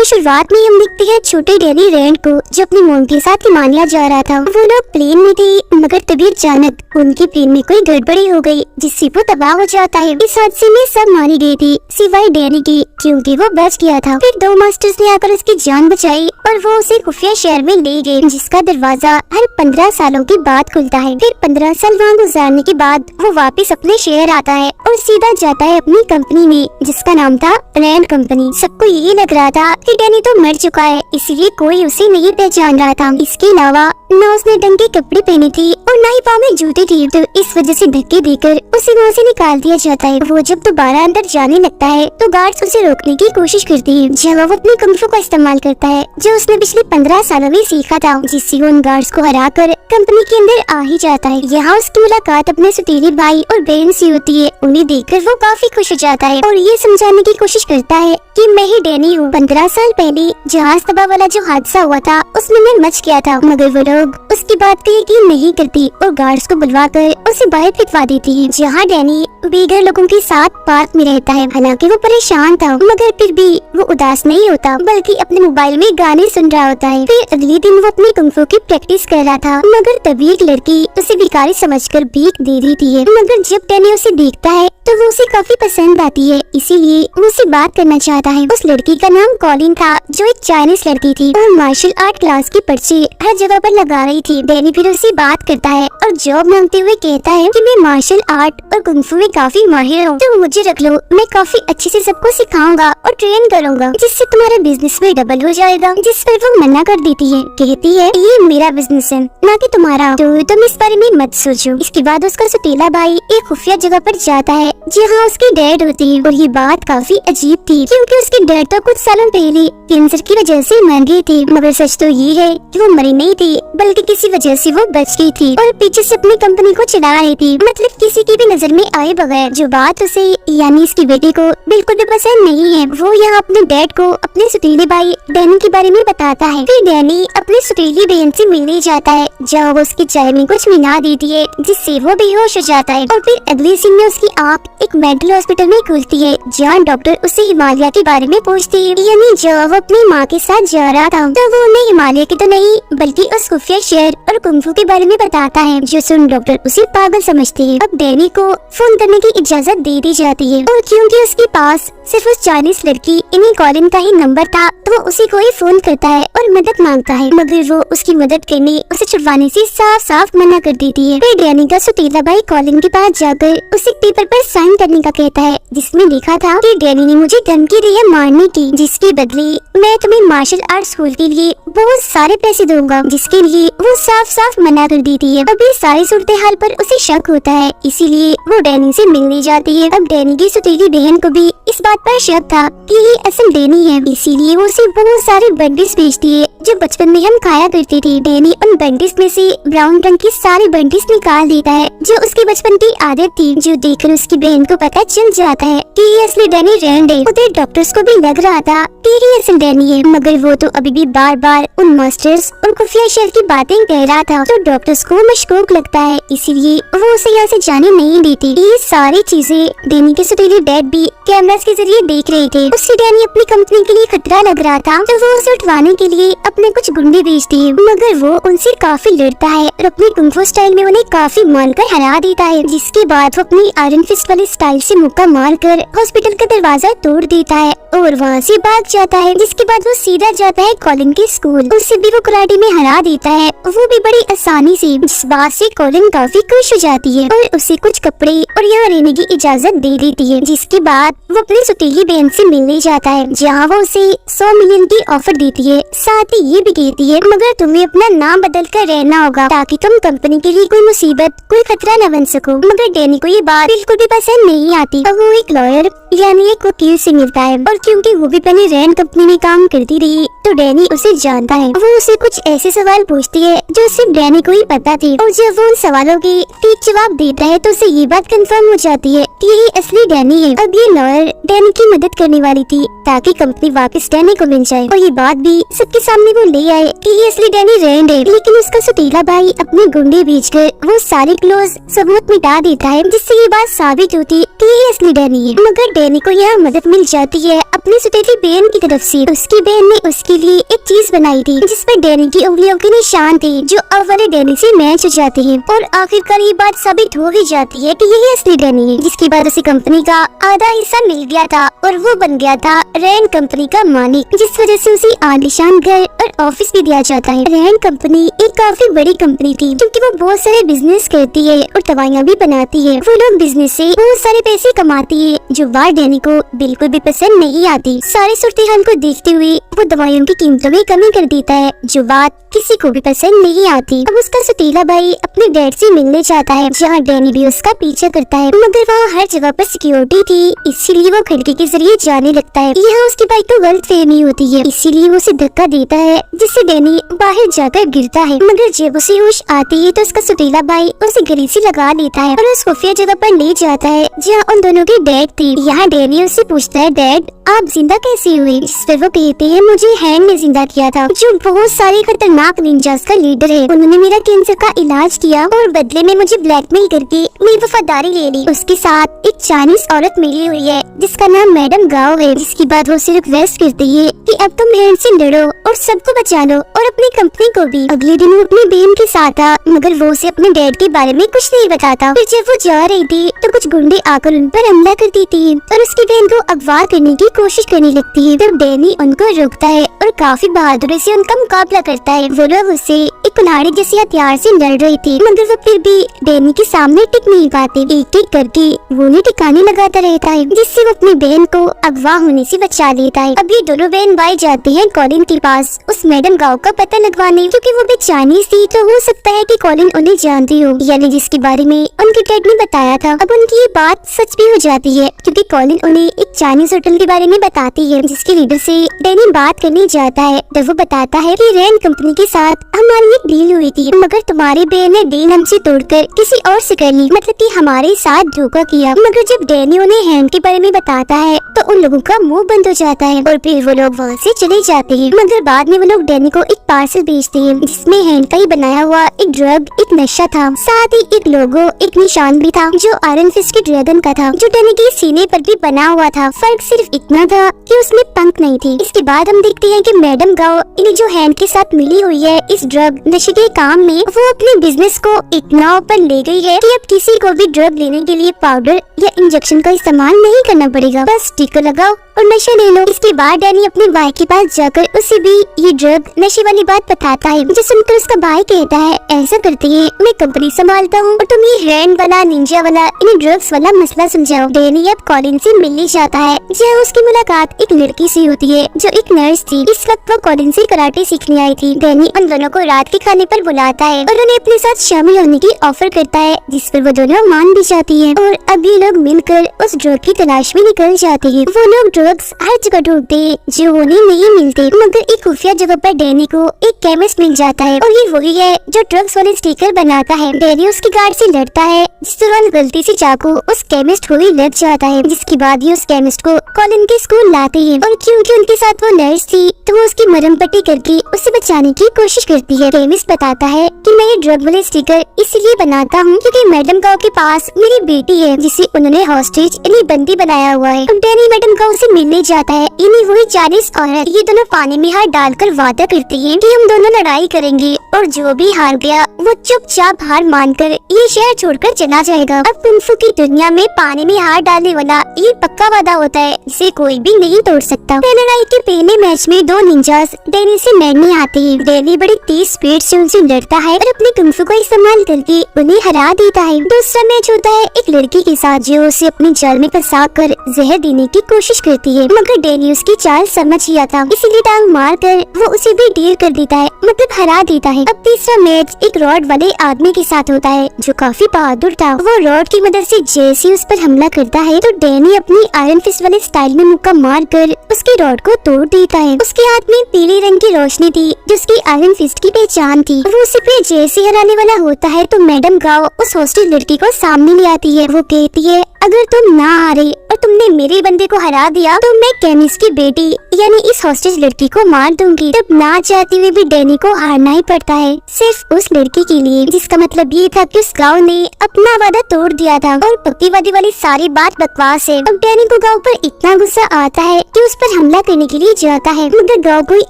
शुरुआत में हम देखते हैं छोटे डैनी रैंड को जो अपनी मोम के साथ हिमालय जा रहा था। वो लोग प्लेन में थे मगर तभी अचानक उनके प्लेन में कोई गड़बड़ी हो गई जिससे वो तबाह हो जाता है। इस हादसे में सब मारी गई थी सिवाय डैनी की, क्योंकि वो बच गया था। फिर दो मास्टर्स ने आकर उसकी जान बचाई और वो उसे खुफिया शहर में ले गए जिसका दरवाजा हर 15 सालों के बाद खुलता है। फिर 15 साल वहाँ गुजारने के बाद वो वापस अपने शहर आता है और सीधा जाता है अपनी कंपनी में जिसका नाम था रैंड कंपनी। सबको यही लग रहा था कि डैनी तो मर चुका है, इसलिए कोई उसे नहीं पहचान रहा था। इसके अलावा न उसने ढंग के कपड़े पहने थे और न ही पाँव में जूते थे, तो इस वजह से धक्के देकर उसे वहाँ से निकाल दिया जाता है। वो जब दोबारा अंदर जाने लगता है तो गार्ड्स उसे रोकने की कोशिश करती है, जब वो अपनी कुंफू का इस्तेमाल करता है जो उसने पिछले 15 सालों में सीखा था, जिससे वो उन गार्ड्स को हराकर कंपनी के अंदर आ ही जाता है। यहाँ उसकी मुलाकात अपने सौतेले भाई और बहन से होती है। उन्हें देखकर वो काफी खुश हो जाता है और ये समझाने की कोशिश करता है कि मैं ही डैनी हूँ। 15 साल पहले जहाज तबाह वाला जो हादसा हुआ था उसमें मैं मच गया था, मगर वो लोग उसकी बात पे यकीन नहीं करती और गार्ड्स को बुलवाकर उसे बाहर फिटवा देती है। जहाँ डैनी बेघर लोगों के साथ पार्क में रहता है। हालांकि वो परेशान था मगर फिर भी वो उदास नहीं होता, बल्कि अपने मोबाइल में गाने सुन रहा होता है। फिर अगले दिन वो अपनी कुंफू की प्रैक्टिस कर रहा था, मगर तभी एक लड़की उसे भिखारी समझकर भीख दे देती है। मगर जब डैनी उसे देखता है तो वो उसे काफी पसंद आती है, इसीलिए वो उससे बात करना चाहता है। उस लड़की का नाम कॉलिन था जो एक चाइनीज लड़की थी और मार्शल आर्ट क्लास की पर्ची हर जगह पर लगा रही थी। डैनी फिर उससे बात करता है और जॉब मांगते हुए कहता है कि मैं मार्शल आर्ट और कुंफू में काफी माहिर हूँ, तो मुझे रख लो, मैं काफी अच्छे से सबको सिखाऊंगा और ट्रेन करूंगा, जिससे तुम्हारा बिजनेस में डबल हो जाएगा। जिस पर वो मना कर देती है, कहती है ये मेरा बिजनेस है ना कि तुम्हारा, तो तुम इस बारे में मत सोचो। इसके बाद उसका सौतेला भाई एक खुफिया जगह पर जाता है जहाँ उसकी डैड होती है और ये बात काफी अजीब थी क्योंकि उसकी डैड तो कुछ सालों पहले कैंसर की वजह से मर गई थी, मगर सच तो ये है कि वो मरी नहीं थी बल्कि किसी वजह से वो बच गई थी और पीछे से अपनी कंपनी को चला रही थी, मतलब किसी की भी नजर में आए बगैर। जो बात उसे यानी इसकी बेटी को बिल्कुल भी पसंद नहीं है। वो यहाँ अपने डैड को अपने सौतेले भाई डैनी के बारे में बताता है। फिर डैनी अपनी सौतेली बहन से मिलने जाता है जहाँ वो उसकी चाय में कुछ मिला देती है जिससे वो बेहोश हो जाता है और फिर अगले सीन में उसकी आँख एक मेंटल हॉस्पिटल में खुलती है जहाँ डॉक्टर उसे हिमालय के बारे में पूछती है। यानी जब वो अपनी माँ के साथ जा रहा था तो वो उन्हें हिमालय के तो नहीं बल्कि उस खुफिया शहर और कुंफू के बारे में बताता है, जो सुन डॉक्टर उसे पागल समझते हैं। अब डैनी को फोन करने की इजाजत दे दी जाती है और क्योंकि उसके पास सिर्फ उस चाइनीज लड़की इन्हीं कॉलिन का ही नंबर था तो वो उसी को ही फोन करता है और मदद मांगता है, मगर वो उसकी मदद करने उसे छुड़वाने से साफ साफ मना कर देती है। फिर डैनी का सौतेला भाई कॉलिन के पास जाकर उसे पेपर पर साइन करने का कहता है जिसमें लिखा था कि डैनी ने मुझे धमकी दी है मारने की, जिसके बदले मैं तुम्हें मार्शल आर्ट स्कूल के लिए बहुत सारे पैसे दूंगा, जिसके लिए वो साफ साफ मना कर देती है। अब इस सारी सूरत हाल पर उसे शक होता है, इसीलिए वो डैनी से मिलने जाती है। अब डैनी की सौतेली बहन को भी इस बात पर शक था कि ये असल डैनी है, इसीलिए वो उसे बहुत सारे बंडिस बेचती है जो बचपन में हम खाया करते थे। डैनी उन बंडिस में से ब्राउन रंग की सारी बंडिस निकाल देता है जो उसके बचपन की आदत थी, जो देखकर उसकी बहन को पता चल जाता है कि ये असली डैनी रैंड है। उधर डॉक्टर्स को भी लग रहा था कि ये असल डैनी है, मगर वो तो अभी भी बार बार उन मास्टर्स और खुफिया शहर की बातें कह रहा था, तो डॉक्टर्स को मशकूक लगता है, इसीलिए वो उसे यहाँ से जाने नहीं देती। ये सारी चीजें डैनी के सौतेले डैड भी कैमरास के जरिए देख रहे थे। उससे डैनी अपनी कंपनी के लिए खतरा लग रहा था तो वो उसे उठवाने के लिए अपने कुछ गुंडे भेजती है, मगर वो उनसे काफी लड़ता है और अपनी कुंफू स्टाइल में उन्हें काफी मारकर हरा देता है। जिसके बाद वो अपनी आयरन फिस्ट वाले स्टाइल से मुक्का मारकर हॉस्पिटल का दरवाजा तोड़ देता है और वहाँ से भाग जाता है। जिसके बाद वो सीधा जाता है कॉलिन के स्कूल, उससे भी वो कराटे में हरा देता है, वो भी बड़ी आसानी से, जिस बात से कॉलिन काफी खुश हो जाती है और उसे कुछ कपड़े और यहाँ रहने की इजाजत दे देती है। जिसके बाद वो अपनी सौतेली बहन से मिलने जाता है जहाँ वो उसे 100 मिलियन की ऑफर देती है, साथ ही ये भी कहती है मगर तुम्हें अपना नाम बदल कर रहना होगा ताकि तुम कंपनी के लिए कोई मुसीबत कोई खतरा न बन सको। मगर डैनी को ये बात बिल्कुल भी पसंद नहीं आती और वो एक लॉयर यानी एक वकील से मिलता है और क्योंकि वो भी पहले रैंड कंपनी में काम करती रही तो डैनी उसे जानता है। वो उसे कुछ ऐसे सवाल पूछती है जो सिर्फ डैनी को ही पता थी और जब वो उन सवालों के ठीक जवाब देता है तो उसे ये बात कंफर्म हो जाती है कि यही असली डैनी है। अब ये लॉयर डैनी की मदद करने वाली थी ताकि कंपनी वापस डैनी को मिल जाए और ये बात भी सबके सामने वो ले आए कि ये असली डैनी रैंड है। लेकिन उसका सतीला भाई अपने गुंडे भेजकर वो सारे क्लोज सबूत मिटा देता है, जिससे ये बात साबित होती कि ये असली डैनी है। मगर डैनी को यह मदद मिल जाती है अपनी सतीली बहन की तरफ से। उसकी बहन ने उसके लिए एक चीज बनाई थी जिसपे डैनी की उंगलियों के निशान थे, जो अब वाले डैनी से मैच हो जाते हैं। और आखिरकार ये बात साबित हो ही जाती है कि यही असली डैनी है, जिसके बाद उसे कंपनी का आधा हिस्सा मिल गया था और वो बन गया था रैंड कंपनी का मालिक, जिस वजह से उसे आलीशान घर और ऑफिस भी दिया जाता है। रैंड कंपनी एक काफी बड़ी कंपनी थी क्योंकि वो बहुत सारे बिजनेस करती है और दवाइयाँ भी बनाती है। वो लोग बिजनेस से बहुत सारे पैसे कमाती है, जो बात डैनी को बिल्कुल भी पसंद नहीं आती। सारी सूरत-ए-हाल को देखते हुए वो दवाइयों की कीमतों में कमी कर देता है, जो बात किसी को भी पसंद नहीं आती। अब उसका सतीला भाई अपने डैड से मिलने जाता है, जहाँ डैनी भी उसका पीछा करता है, मगर वहाँ हर जगह पर सिक्योरिटी थी, इसीलिए वो खिड़की के जरिए जाने लगता है। यहाँ उसकी बाइक को गलतफहमी होती है, इसीलिए वो उसे धक्का देता है, जिससे डैनी बाहर जाकर गिरता है। मगर जब उसे होश आती है तो उसका सतीला भाई उसे गले से लगा लेता है और उस खुफिया जगह पर ले जाता है जहाँ उन दोनों के डैड थे। यहाँ डैनी उससे पूछता है, डैड आप जिंदा कैसे हुए? जिस पर वो कहते हैं, मुझे हैंड ने जिंदा किया था, जो बहुत सारे खतरनाक निंजास का लीडर है। उन्होंने मेरा कैंसर का इलाज किया और बदले में मुझे ब्लैकमेल करके मेरी वफादारी ले ली। उसके साथ एक चाइनीज औरत मिली हुई है जिसका नाम मैडम गाओ है, जिसके बाद वो सिर्फ रिक्वेस्ट करती है कि अब तुम हैंड से लड़ो और सबको बचा लो और अपनी कंपनी को भी। अगले दिन वो अपनी बहन के साथ था, मगर वो उसे अपने डैड के बारे में कुछ नहीं बताता। फिर जब वो जा रही थी तो कुछ गुंडे आकर उन पर हमला कर देते हैं और उसकी बहन को अगवा करने की कोशिश करने लगती है। तब डैनी उनको रोकता है और काफी बहादुरी से उनका मुकाबला करता है। वो लोग उससे एक कुल्हाड़ी जैसे हथियार से लड़ रहे थे, मगर वो फिर भी डैनी के सामने टिक नहीं पाते। एक एक करके वो उन्हें ठिकाने लगाता रहता है, जिससे वो अपनी बहन को अगवा होने से बचा लेता है। अब ये दोनों बहन भाई जाते हैं कॉलिन के पास उस मैडम गाओ का पता लगवाने, क्योंकि वो भी चाइनीज थी तो हो सकता है कि कॉलिन उन्हें जानती हो, यानी जिसके बारे में उनके डैड ने बताया था। अब उनकी ये बात सच भी हो जाती है, क्योंकि कॉलिन उन्हें एक चाइनीज होटल के बारे में बताती है, जिसके लीडर से डैनी बात करने जाता है। तब वो बताता है कि रैंड कंपनी के साथ हमारी एक डील हुई थी, मगर तुम्हारी बहन ने डील हमसे तोड़कर किसी और से कर ली, मतलब कि हमारे साथ धोखा किया। मगर जब डैनी उन्हें हैंड के बारे में बताता है तो उन लोगों का मुंह बंद हो जाता है और फिर वो लोग वहाँ से चले जाते हैं। मगर बाद में वो लोग डैनी को एक पार्सल भेजते हैं, जिसमें हैंड का ही बनाया हुआ एक ड्रग, एक नशा था, साथ ही एक लोगो, एक निशान भी था जो आयरन फिस्ट के ड्रैगन का था, जो डैनी के सीने पर भी बना हुआ था। फर्क सिर्फ इतना था कि उसमें पंख नहीं थे। इसके बाद हम देखते हैं कि मैडम गाओ इन्हें जो हैंड के साथ मिली हुई है इस ड्रग नशे के काम में, वो अपने बिजनेस को इतना ऊपर ले गई है कि अब किसी को भी ड्रग लेने के लिए पाउडर या इंजेक्शन का इस्तेमाल नहीं करना पड़ेगा, बस टीका लगाओ और नशा ले लो। इसके बाद डैनी अपने भाई के पास जाकर उसे भी ये ड्रग नशे वाली बात बताता है, जो सुनकर उसका भाई कहता है, ऐसा करती है मैं कंपनी संभालता हूँ और तुम ये हैंड वाला, निंजा वाला, इन्हें ड्रग्स वाला मसला समझाओ। डैनी अब कॉलिन से मिलने जाता है, जहाँ उसकी मुलाकात एक लड़की से होती है जो एक नर्स थी। इस वक्त वो कॉलिन से कराटे सीखने आई थी। डैनी उन दोनों को रात के खाने पर बुलाता है और उन्हें अपने साथ शामिल होने की ऑफर करता है, जिस पर वो दोनों मान भी जाती है और अब ये लोग मिलकर उस ड्रग की तलाश में निकल जाते हैं। वो लोग ड्रग्स हर जगह ढूंढते हैं जो उन्हें नहीं मिलते, मगर एक खुफिया जगह पर डैनी को एक केमिस्ट मिल जाता है और ये वही है जो ड्रग्स वाले स्टिकर बनाता है। डैनी उसके गार्ड से लड़ता है, जिस दौरान गलती से चाकू उस केमिस्ट को ही लग जाता है, जिसके बाद ये उस केमिस्ट को कॉलिन के स्कूल लाते हैं और क्योंकि उनके साथ वो नर्स थी तो वो उसकी मरहम पट्टी करके उसे बचाने की कोशिश करती है। केमिस्ट बताता है कि मैं ये ड्रग वाले स्टिकर इसलिए बनाता हूँ क्योंकि मैडम गाओ के पास मेरी बेटी है जिसे उन्होंने हॉस्टेज यानी बंदी बनाया हुआ है। डैनी मैडम गाओ से मिलने जाता है, यानी वही चाइनीज औरत। ये दोनों पानी में हाथ डालकर वादा करती है कि हम दोनों लड़ाई करेंगे और जो भी हार गया वो चुपचाप हार मानकर ये शहर छोड़कर चला जाएगा। अब कुंफू की दुनिया में पानी में हाथ डालने वाला ये पक्का वादा होता है जिसे कोई भी नहीं तोड़ सकता। लड़ाई के पहले मैच में दो निंजास डैनी से लड़ने आते हैं। डैनी बड़ी तेज स्पीड से उनसे लड़ता है और अपने कुंफू का इस्तेमाल करके उन्हें हरा देता है। दूसरा मैच होता है एक लड़की के साथ जो उसे अपने जाल में फंसा कर जहर देने की कोशिश करती है, मगर डैनी उसकी चाल समझ लिया था, इसीलिए टांग मार कर वो उसे भी डील कर देता है, मतलब हरा देता है। अब तीसरा मैच एक रॉड वाले आदमी के साथ होता है जो काफी बहादुर था। वो रॉड की मदद से जैसे उस पर हमला करता है तो डैनी अपनी आयरन फिस्ट वाले स्टाइल में मुक्का मार कर उसके रॉड को तोड़ देता है। उसके हाथ में पीले रंग की रोशनी थी जिसकी आयरन फिस्ट की पहचान थी। वो उसे फिर जैसे हराने वाला होता है तो मैडम गाओ उस हॉस्टेज लड़की को सामने ले आती है। वो कहती है, अगर तुम ना आ रहे और तुमने मेरे बंदे को हरा दिया तो मैं केमिस्ट की बेटी यानी इस हॉस्टेज लड़की को मार दूंगी। तब ना चाहते हुए भी डैनी को हारना ही पड़ता है, सिर्फ उस लड़की के लिए, जिसका मतलब ये था कि उस गाँव ने अपना वादा तोड़ दिया था और पक्कीवादी वाली सारी बात बकवास है। अब डैनी को गाँव पर इतना गुस्सा आता है कि उस पर हमला करने के लिए जाता है, मगर गाँव कोई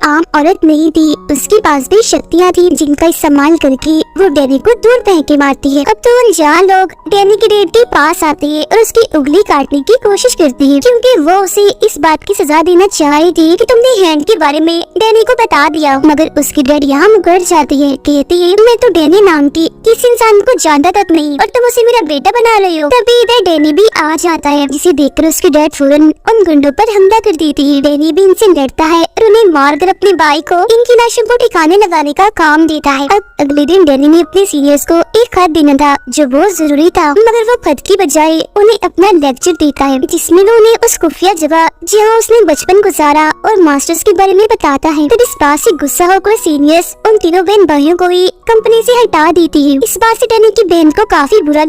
आम औरत नहीं थी, उसके पास भी शक्तियाँ थी जिनका इस्तेमाल करके वो डैनी को दूर फेंक के मारती है। अब तो अनजान लोग डैनी के डेड के पास आते हैं और उसकी उंगली काटने की कोशिश करती है, क्योंकि वो उसे इस बात की सजा देना चाह रही थी कि तुमने हैंड के बारे में डैनी को बता दिया। मगर उसकी डैड यहाँ मुकर जाती है, कहती है मैं तो डैनी नाम की किसी इंसान को जानता तक नहीं और तुम उसे मेरा बेटा बना रहे हो। तभी इधर डैनी भी आ जाता है, जिसे देखकर उसकी डैड फौरन उन गुंडों पर हमला कर देती है। डैनी भी इनसे डरता है और उन्हें मारकर अपने भाई को इनकी लाशों को ठिकाने लगाने का काम देता है। अब अगले दिन डैनी ने अपने सीनियर्स को एक खत देना था जो बहुत जरूरी था, मगर वो खत की बजाय उन्हें अपना लेक्चर देता है, जिसमें वो उन्हें उस खुफिया जगह जहाँ उसने बचपन गुजारा और मास्टर्स के बारे में बताता है। तब इस बात से गुस्सा होकर सीनियर्स उन तीनों बहन भाइयों को ही कंपनी से हटा देती है। इस बात से डैनी की बहन को काफी बुरा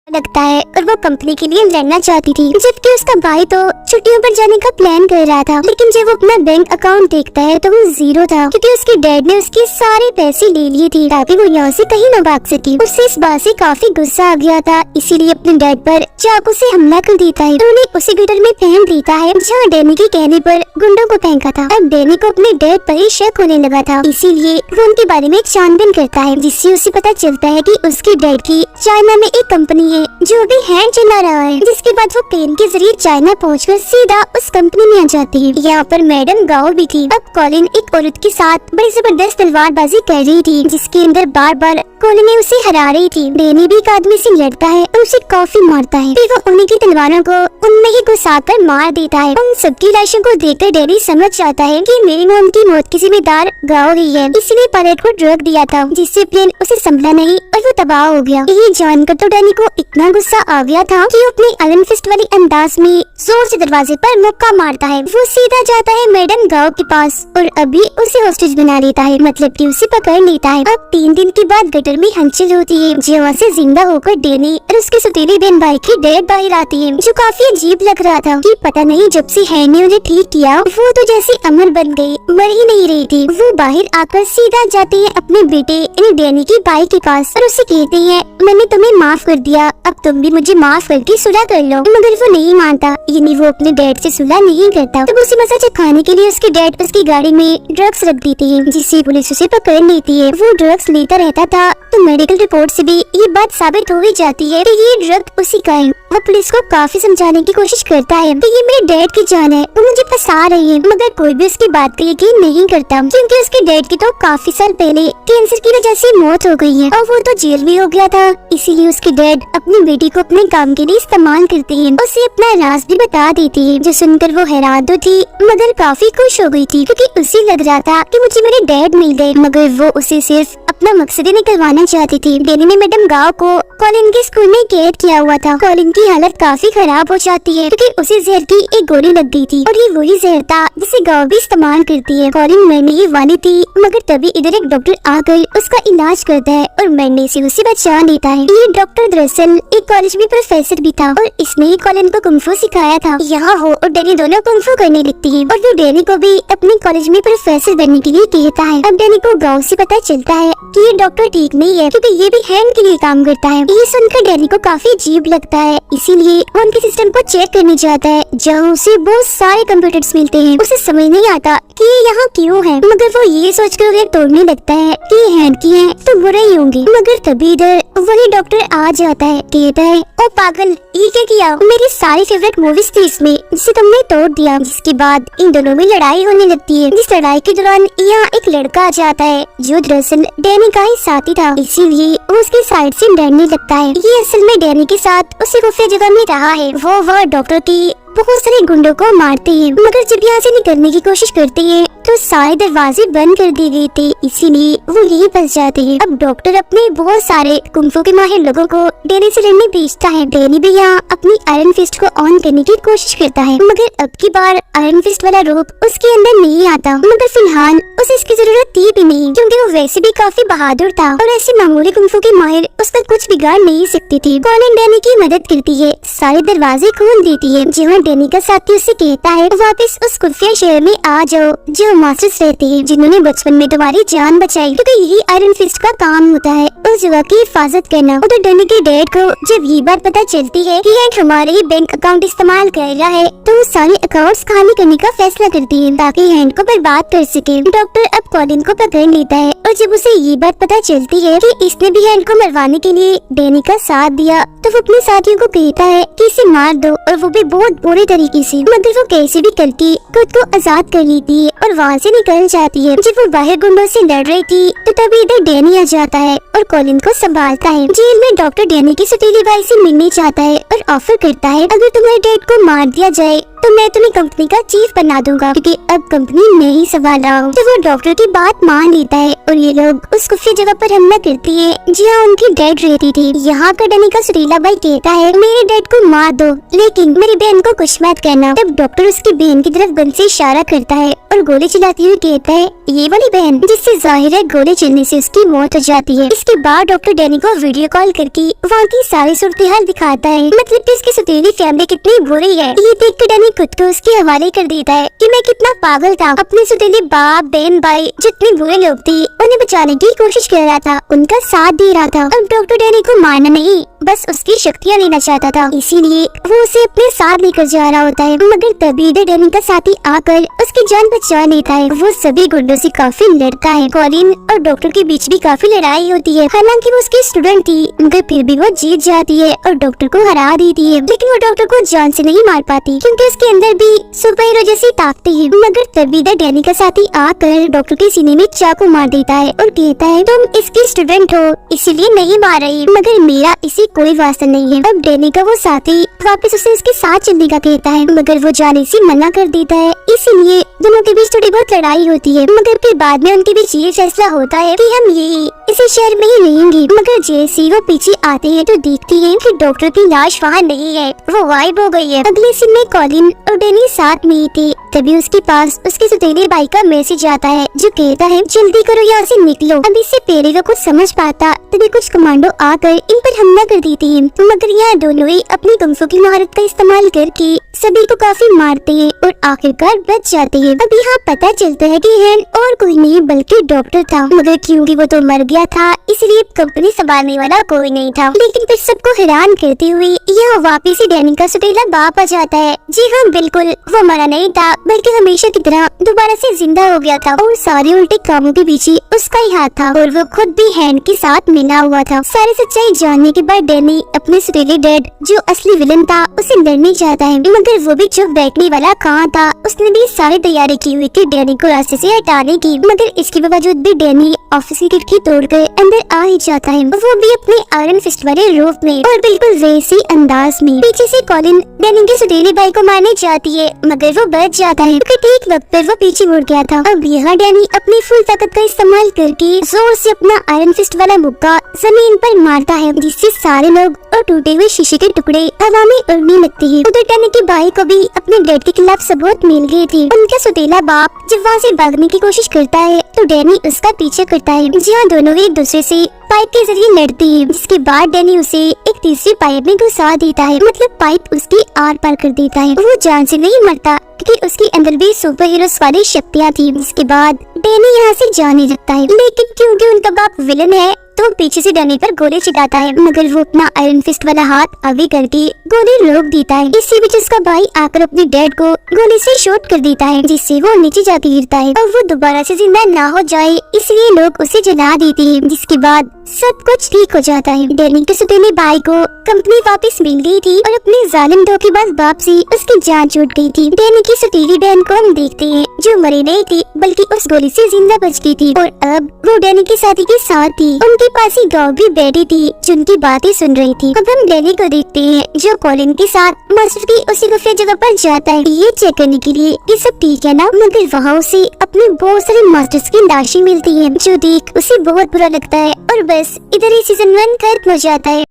लगता है और वो कंपनी के लिए लड़ना चाहती थी, जबकि उसका भाई तो छुट्टियों पर जाने का प्लान कर रहा था। लेकिन जब वो अपना बैंक अकाउंट देखता है तो वो जीरो था, क्योंकि उसके डैड ने उसके सारे पैसे ले लिए थे ताकि वो यहाँ से कहीं न भाग सके। उससे इस बात से काफी गुस्सा आ गया था, इसीलिए अपने डैड पर चाकू से हमला कर देता है और उन्हें उसी गटर में फेंक देता है जहाँ डैनी के कहने पर गुंडों को फेंका था। अब डैनी को अपने डैड पर ही शक होने लगा था, इसीलिए वो उनके बारे में छानबीन करता है, जिससे उसे पता चलता है कि उसके डैड की चाइना में एक कंपनी है जो भी हैंड चला रहा है। जिसके बाद वो प्लेन के जरिए चाइना पहुंचकर सीधा उस कंपनी में आ जाती है। यहाँ पर मैडम गाओ भी थी। अब कॉलिन एक औरत के साथ बड़ी जबरदस्त तलवारबाजी कर रही थी, जिसके अंदर बार बार कॉलिन ने उसे हरा रही थी। डैनी भी एक आदमी से लड़ता है और उसे काफी मारता है, फिर वो उन्हीं की तलवारों को उनमें ही घुसाकर मार देता है। उन सबकी लाशों को देखकर डैनी समझ जाता है कि मेरी मॉम की मौत की जिम्मेदार गाओ ही है, इसलिए पायलट को ड्रग दिया था, जिससे प्लेन उसे संभला नहीं और वो तबाह हो गया। ये जानकर तो डैनी को इतना गुस्सा आ गया था कि वो अपनी आयरन फिस्ट वाली अंदाज में जोर से दरवाजे पर मुक्का मारता है। वो सीधा जाता है मैडम गाओ के पास और अभी उसे हॉस्टेज बना लेता है, मतलब कि उसे पकड़ लेता है। अब 3 दिन के बाद गटर में हलचल होती है, जहाँ से जिंदा होकर डैनी और उसके सौतेली बहन भाई की डेड बाहर आती है, जो काफी अजीब लग रहा था कि पता नहीं जब से हैंड ने उन्हें ठीक किया वो तो जैसे अमर बन गई, मर ही नहीं रही थी। वो बाहर आकर सीधा जाती है अपने बेटे यानी डैनी के भाई के पास और उसे कहती है मैंने तुम्हें माफ कर दिया, अब तुम भी मुझे माफ करके सुलह कर लो। मगर वो नहीं मानता, यानी वो अपने डैड से सुलह नहीं करता। तब उसे मजा चखाने के लिए उसके डैड उसकी गाड़ी में ड्रग्स रख देते हैं, जिससे पुलिस उसे पकड़ लेती है। वो ड्रग्स लेता रहता था तो मेडिकल रिपोर्ट से भी ये बात साबित हो ही जाती है कि ये ड्रग उसी का है। वो पुलिस को काफी समझाने की कोशिश करता है कि ये मेरे डैड की जान है, वो मुझे फंसा रही है, मगर कोई भी उसकी बात पे यकीन नहीं करता, क्योंकि उसके डैड की तो काफी साल पहले कैंसर की वजह से मौत हो गई है और वो तो जेल में हो गया था। इसीलिए उसके डैड अपनी बेटी को अपने काम के लिए इस्तेमाल करते हैं, उसे अपना राज भी बता देती है, जो सुनकर वो हैरान तो थी मगर काफी खुश हो गई थी, क्योंकि उसे लग रहा था कि मुझे मेरे डैड मिल गए, मगर वो उसे सिर्फ अपना मकसद ही निकलवाना चाहती थी। डैनी ने मैडम गाओ को कॉलिन के स्कूल में कैद किया हुआ था। कॉलिन की हालत काफी खराब हो जाती है, क्योंकि उसे जहर की एक गोली लग गई थी और ये वही जहर था जिसे गाओ भी इस्तेमाल करती है। कॉलिन मरने ही वाली थी, मगर तभी इधर एक डॉक्टर आकर उसका इलाज करता है और मरने से उसे बचा लेता है। ये डॉक्टर दरअसल एक कॉलेज में प्रोफेसर भी था और इसने ही कॉलिन को कुंफू सिखाया था। यहाँ हो और डैनी दोनों कुंफू करने लगती है और वो डैनी को भी अपने कॉलेज में प्रोफेसर बनने के लिए कहता है। अब डैनी को गाँव से पता चलता है कि ये डॉक्टर ठीक नहीं है, क्योंकि ये भी हैंड के लिए काम करता है। ये सुनकर डैनी को काफी अजीब लगता है, इसीलिए वो उनके सिस्टम को चेक करने जाता है, जहाँ उसे बहुत सारे कंप्यूटर्स मिलते हैं। उसे समझ नहीं आता कि ये यहाँ क्यों है, मगर वो ये सोचकर उन्हें तोड़ने लगता है कि ये हैंड की है तो बुरे ही होंगे। मगर तभी इधर वही डॉक्टर आ जाता है, कहता है ओ पागल, ये क्या किया, मेरी सारी फेवरेट मूवीज थी इसमें, जिसे तुमने तोड़ दिया। जिसके बाद इन दोनों में लड़ाई होने लगती है। जिस लड़ाई के दौरान यहाँ एक लड़का आ जाता है जो दरअसल डैनी का ही साथी था, इसीलिए वो उसके साइड से डरने लगता है। ये असल में डैनी के साथ उसी खुफिया जगह में रहा है। वो डॉक्टर की बहुत सारे गुंडों को मारते हैं, मगर जब यहाँ से निकलने की कोशिश करते हैं तो सारे दरवाजे बंद कर दिए गए थे, इसीलिए वो यही फंस जाते हैं। अब डॉक्टर अपने बहुत सारे कुंफू के माहिर लोगों को डैनी से लड़ने भेजता है। डैनी भी यहाँ अपनी आयरन फिस्ट को ऑन करने की कोशिश करता है, मगर अब की बार आयरन फिस्ट वाला रूप उसके अंदर नहीं आता। मगर फिलहाल उसे इसकी जरूरत थी भी नहीं, क्योंकि वो वैसे भी काफी बहादुर था और ऐसे मामूली कुंफू की माहिर उसका कुछ बिगाड़ नहीं सकती थी। कॉलिन डैनी की मदद करती है, सारे दरवाजे खोल देती है। जहाँ डैनी का साथी उससे कहता है वापस उस खुफिया शहर में आ जाओ जो मास्टर्स रहते हैं, जिन्होंने बचपन में तुम्हारी जान बचाई, क्योंकि यही आयरन फिस्ट का काम होता है, उस जगह की हिफाजत करना। उधर डैनी के डैड को जब ये बात पता चलती है कि हैंक हमारे ही बैंक अकाउंट इस्तेमाल कर रहा है, तो वो सारे अकाउंट्स खाली करने का फैसला करती है ताकि हैंक को बर्बाद कर सके। डॉक्टर अब कॉलिन को पकड़ लेता है और जब उसे ये बात पता चलती है कि इसने भी हैंक को मरवाने के लिए डैनी का साथ दिया, तो वो अपने साथियों को कहता है कि इसे मार दो, और वो भी बहुत बुरे तरीके से। मगर वो कैसे भी करके खुद को आजाद कर लेती है और वहाँ से निकल जाती है। जब वो बाहर गुंडों से लड़ रही थी तो तभी इधर डैनी आ जाता है और कॉलिन को संभालता है। जेल में डॉक्टर डैनी की सौतेली भाई से मिलने चाहता है और ऑफर करता है अगर तुम्हारे डैड को मार दिया जाए तो मैं तुम्हें कंपनी का चीफ बना दूंगा, क्योंकि अब कंपनी मैं ही संभाल रहा हूँ। तो वो डॉक्टर की बात मान लेता है और ये लोग उस खुफिया जगह पर हमला करती है जहाँ उनकी डैड रहती थी। यहाँ का डैनी का सुरीला भाई कहता है मेरे डैड को मार दो, लेकिन मेरी बहन को कुछ मत करना। तब डॉक्टर उसकी बहन की तरफ गन से इशारा करता है और गोली चलाते हुए कहता है ये वाली बहन, जिससे जाहिर है गोली चलने से उसकी मौत हो जाती है। इसके बाद डॉक्टर डैनी को वीडियो कॉल करके वहाँ की सारी सूरत हाल दिखाता है, मतलब कि इसकी सौतेली फैमिली कितनी बुरी है। ये देख कर डैनी खुद को उसके हवाले कर देता है कि मैं कितना पागल था, अपने सौतेले बाप बहन भाई जितने बुरे लोग थे उन्हें बचाने की कोशिश कर रहा था, उनका साथ दे रहा था। अब डॉक्टर डैनी को मारना नहीं, बस उसकी शक्तियाँ लेना चाहता था, इसीलिए वो उसे अपने साथ लेकर जा रहा होता है। मगर तभी इधर डैनी का साथी आकर उसकी जान बचा लेता है। वो सभी गुंडों से काफी लड़ता है। कॉलिन और डॉक्टर के बीच भी काफी लड़ाई होती है। हालांकि वो उसकी स्टूडेंट थी, मगर फिर भी वो जीत जाती है और डॉक्टर को हरा देती है। लेकिन वो डॉक्टर को जान से नहीं मार पाती, क्योंकि उसके अंदर भी सुपर हीरो जैसी ताकतें हैं। मगर तभी इधर डैनी का साथी आकर डॉक्टर के सीने में चाकू मार देता है और कहता है तुम इसकी स्टूडेंट हो इसीलिए नहीं मार रही, मगर मेरा इसी कोई वास्ता नहीं है। अब डैनी का वो साथी वापस उसे उसके साथ चलने का कहता है, मगर वो जाने से मना कर देता है। इसीलिए दोनों के बीच थोड़ी बहुत लड़ाई होती है, मगर फिर बाद में उनके बीच ये फैसला होता है कि हम यही इसी शहर में ही रहेंगे। मगर जैसे वो पीछे आते हैं तो देखती है कि डॉक्टर की लाश वहाँ नहीं है, वो गायब हो गई है। अगले सीन में कॉलिन और डैनी साथ में ही थे। तभी उसके पास उसके सौतेले भाई का मैसेज आता है जो कहता है जल्दी करो यहाँ से निकलो। अब इससे पहले वो कुछ समझ पाता तभी कुछ कमांडो आकर इन पर हमला कर देते हैं, मगर यहाँ दोनों ही अपनी कुंफू की महारत का इस्तेमाल करके सभी को काफी मारते हैं और आखिरकार बच जाते हैं। अब यहाँ पता चलता है कि हैंड और कोई नहीं बल्कि डॉक्टर था, मगर क्योंकि वो तो मर गया था इसलिए कंपनी संभालने वाला कोई नहीं था। लेकिन फिर सबको हैरान करते हुए यहाँ वापिस ही डैनी का सौतेला बाप आ जाता है। जी हाँ, बिल्कुल वो मरा नहीं था, बल्कि हमेशा की तरह दोबारा से जिंदा हो गया था और सारे उल्टे कामों के पीछे उसका ही हाथ था और वो खुद भी हैंड के साथ मिला हुआ था। सारी सच्चाई जानने के बाद डैनी अपने सौतेले डैड जो असली विलन था उसे लड़ने चाहता है, मगर वो भी चुप बैठने वाला कहाँ था। उसने भी सारी तैयारी की हुई थी डैनी को रास्ते से हटाने की, मगर इसके बावजूद भी डैनी ऑफिस की खिड़की तोड़कर अंदर आ ही जाता है, वो भी अपने आयरन फिस्ट वाले रूप में और बिल्कुल वैसे अंदाज में। पीछे से कॉलिन डैनी के सौतेले भाई को मारने जाती है, मगर वो बच जाता है क्योंकि ठीक वक्त पर वो पीछे मुड़ गया था। अब यहाँ डैनी अपनी फुल ताकत का इस्तेमाल करके जोर से अपना आयरन फिस्ट वाला मुक्का जमीन पर मारता है, जिससे सारे लोग और टूटे हुए शीशे के टुकड़े हवा में उड़ने लगते हैं। उधर डैनी के भाई को भी अपने डैड के खिलाफ सबूत मिल गए थे। उनका सौतेला बाप जब वहाँ से भागने की कोशिश करता है तो डैनी उसका पीछे करता है, जहाँ दोनों एक दूसरे से पाइप के जरिए लड़ते हैं। जिसके बाद डैनी उसे एक तीसरी पाइप में घुसा देता है, मतलब पाइप उसकी आर पार कर देता है। वो जान से नहीं मरता क्योंकि उसके अंदर भी सुपर हीरोज वाली शक्तियाँ थी। जिसके बाद डैनी यहाँ से जाने लगता है, लेकिन क्योंकि उनका बाप विलन है तो वो पीछे से डैनी पर गोली चलाता है, मगर वो अपना आयरन फिस्ट वाला हाथ आगे करके गोली रोक देता है। इसी बीच उसका भाई आकर अपने डैड को गोली से शॉट कर देता है, जिससे वो नीचे जाके गिरता है और वो दोबारा से जिंदा ना हो जाए इसलिए लोग उसे जला देते हैं। जिसके बाद सब कुछ ठीक हो जाता है। डैनी के सौतेले भाई को कंपनी वापस मिल गई थी और अपने जालिम धोखेबाज बाप से उसकी जान छूट गई थी। डैनी की सौतेली बहन को हम देखते हैं जो मरी नहीं थी बल्कि उस गोली से जिंदा बच गई थी और अब वो डैनी के साथी के साथ थी। उनके पास ही डॉग भी बैठी थी जो उनकी बातें सुन रही थी। अब हम डैनी को देखते हैं जो कॉलिन के साथ मास्टर की उसी खुफिया जगह पर जाता है ये चेक करने के लिए कि सब ठीक है ना, मगर वहाँ उसे अपने बहुत सारे मास्टर्स की लाशें मिलती है जो देख उसे बहुत बुरा लगता है और बस इधर ही सीजन 1 खत्म हो जाता है।